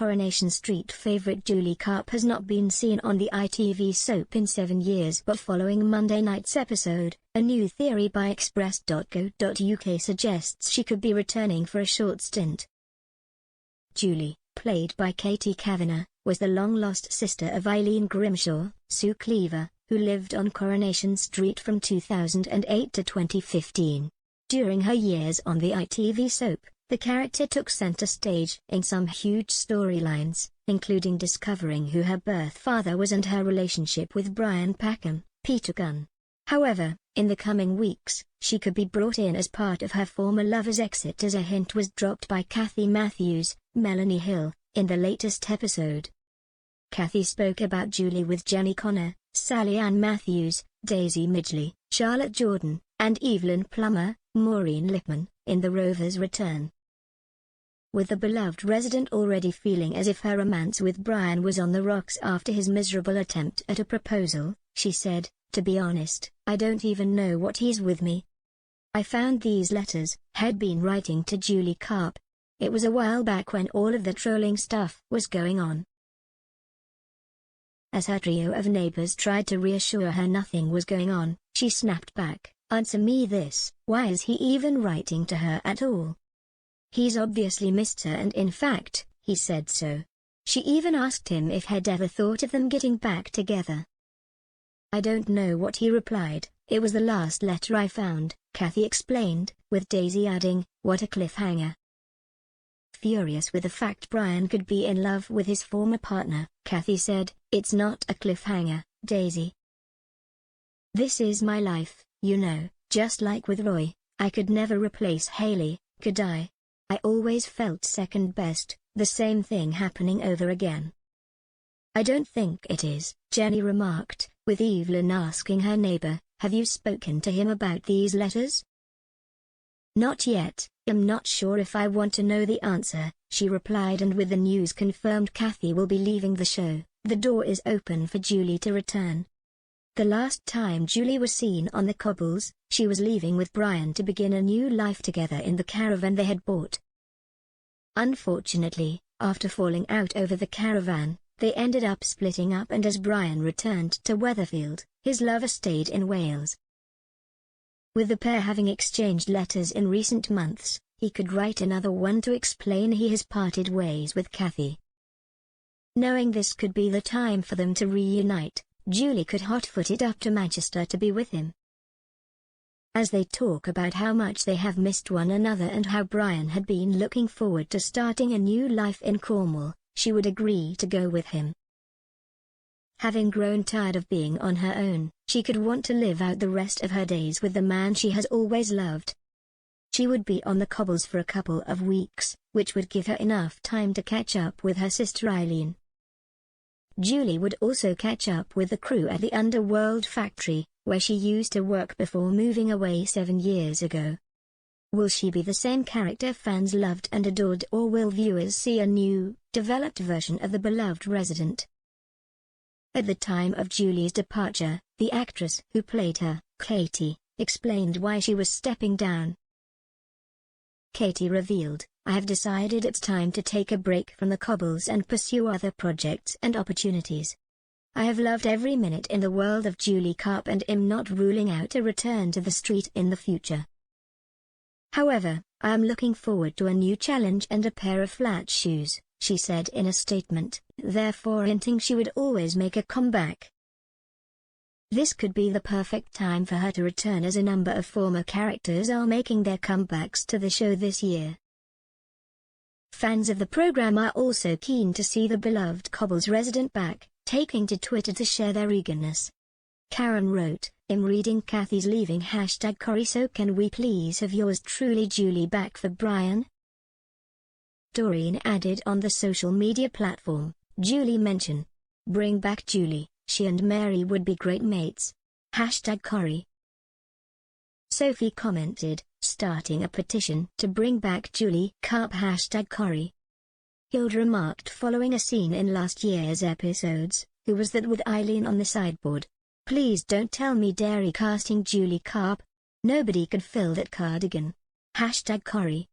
Coronation Street favourite Julie Carp has not been seen on the ITV soap in 7 years, but following Monday night's episode, a new theory by Express.co.uk suggests she could be returning for a short stint. Julie, played by Katie Kavanagh, was the long-lost sister of Eileen Grimshaw, Sue Cleaver, who lived on Coronation Street from 2008 to 2015. During her years on the ITV soap, the character took center stage in some huge storylines, including discovering who her birth father was and her relationship with Brian Packham, Peter Gunn. However, in the coming weeks, she could be brought in as part of her former lover's exit, as a hint was dropped by Kathy Matthews, Melanie Hill, in the latest episode. Kathy spoke about Julie with Jenny Connor, Sally Ann Matthews, Daisy Midgley, Charlotte Jordan, and Evelyn Plummer, Maureen Lipman, in The Rover's Return. With the beloved resident already feeling as if her romance with Brian was on the rocks after his miserable attempt at a proposal, she said, "To be honest, I don't even know what he's with me. I found these letters," had been writing to Julie Carp. "It was a while back when all of the trolling stuff was going on." As her trio of neighbors tried to reassure her nothing was going on, she snapped back, "Answer me this, why is he even writing to her at all? He's obviously missed her, and in fact, he said so. She even asked him if he'd ever thought of them getting back together." "I don't know what he replied, it was the last letter I found," Kathy explained, with Daisy adding, "What a cliffhanger." Furious with the fact Brian could be in love with his former partner, Kathy said, "It's not a cliffhanger, Daisy. This is my life, you know, just like with Roy, I could never replace Haley, could I? I always felt second best, the same thing happening over again." "I don't think it is," Jenny remarked, with Evelyn asking her neighbor, "Have you spoken to him about these letters?" "Not yet, I'm not sure if I want to know the answer," she replied, and with the news confirmed Kathy will be leaving the show, the door is open for Julie to return. The last time Julie was seen on the cobbles, she was leaving with Brian to begin a new life together in the caravan they had bought. Unfortunately, after falling out over the caravan, they ended up splitting up, and as Brian returned to Weatherfield, his lover stayed in Wales. With the pair having exchanged letters in recent months, he could write another one to explain he has parted ways with Kathy. Knowing this could be the time for them to reunite, Julie could hot-foot it up to Manchester to be with him. As they talk about how much they have missed one another and how Brian had been looking forward to starting a new life in Cornwall, she would agree to go with him. Having grown tired of being on her own, she could want to live out the rest of her days with the man she has always loved. She would be on the cobbles for a couple of weeks, which would give her enough time to catch up with her sister Eileen. Julie would also catch up with the crew at the Underworld factory, where she used to work before moving away 7 years ago. Will she be the same character fans loved and adored, or will viewers see a new, developed version of the beloved resident? At the time of Julie's departure, the actress who played her, Katie, explained why she was stepping down. Katie revealed, "I have decided it's time to take a break from the cobbles and pursue other projects and opportunities. I have loved every minute in the world of Julie Carp and am not ruling out a return to the street in the future. However, I am looking forward to a new challenge and a pair of flat shoes," she said in a statement, therefore hinting she would always make a comeback. This could be the perfect time for her to return, as a number of former characters are making their comebacks to the show this year. Fans of the program are also keen to see the beloved Cobbles resident back, taking to Twitter to share their eagerness. Karen wrote, "I'm reading Kathy's leaving #Corrie, so can we please have yours truly Julie back for Brian?" Doreen added on the social media platform, "Julie mention. Bring back Julie, she and Mary would be great mates. #Corrie." Sophie commented, "Starting a petition to bring back Julie Carp #Corrie." Hilda remarked following a scene in last year's episodes, "Who was that with Eileen on the sideboard? Please don't tell me they're casting Julie Carp. Nobody could fill that cardigan. #Corrie."